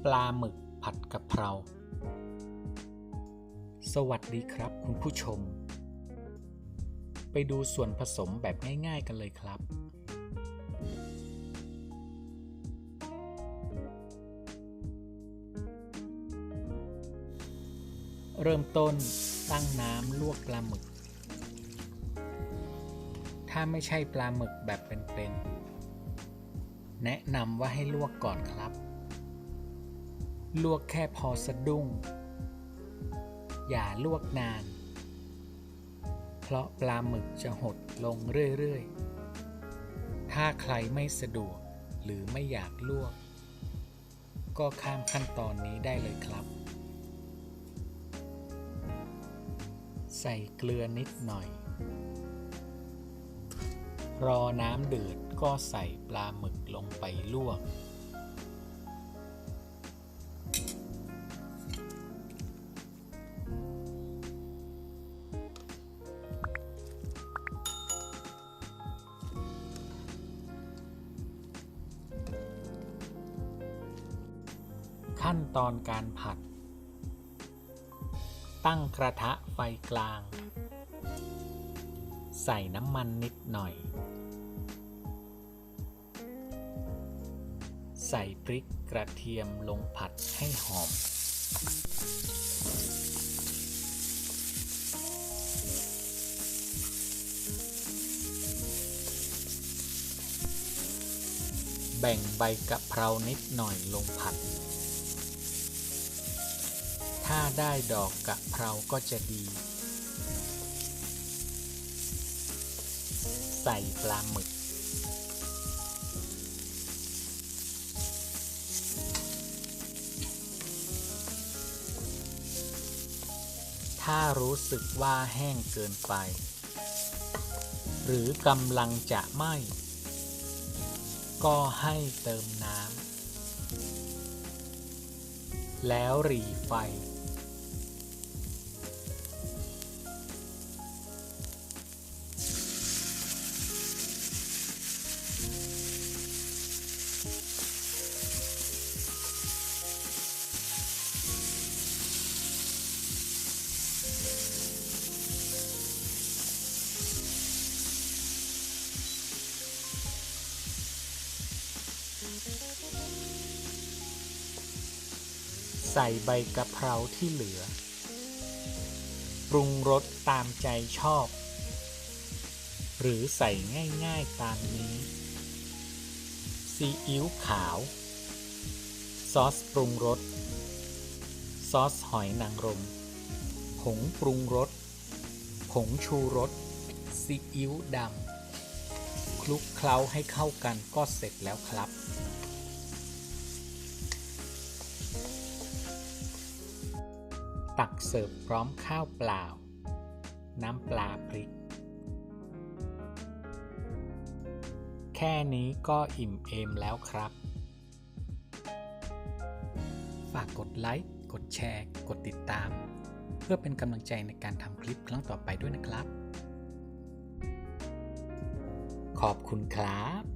ปลาหมึกผัดกะเพราสวัสดีครับคุณผู้ชมไปดูส่วนผสมแบบง่ายๆกันเลยครับเริ่มต้นตั้งน้ำลวกปลาหมึกถ้าไม่ใช่ปลาหมึกแบบเป็นๆแนะนำว่าให้ลวกก่อนครับลวกแค่พอสะดุ้งอย่าลวกนานเพราะปลาหมึกจะหดลงเรื่อยๆถ้าใครไม่สะดวกหรือไม่อยากลวกก็ข้ามขั้นตอนนี้ได้เลยครับใส่เกลือนิดหน่อยรอน้ำเดือดก็ใส่ปลาหมึกลงไปลวกขั้นตอนการผัดตั้งกระทะไฟกลางใส่น้ำมันนิดหน่อยใส่พริกกระเทียมลงผัดให้หอมแบ่งใบกะเพรานิดหน่อยลงผัดถ้าได้ดอกกะเพราก็จะดีใส่ปลาหมึกถ้ารู้สึกว่าแห้งเกินไปหรือกำลังจะไหม้ก็ให้เติมน้ำแล้วหรี่ไฟใส่ใบกะเพราที่เหลือปรุงรสตามใจชอบหรือใส่ง่ายๆตามนี้ซีอิ๊วขาวซอสปรุงรสซอสหอยนางรมผงปรุงรสผงชูรสซีอิ๊วดำคลุกเคล้าให้เข้ากันก็เสร็จแล้วครับตักเสิร์ฟพร้อมข้าวเปล่าน้ำปลาพริกแค่นี้ก็อิ่มเอมแล้วครับฝากกดไลค์กดแชร์กดติดตามเพื่อเป็นกำลังใจในการทำคลิปครั้งต่อไปด้วยนะครับขอบคุณครับ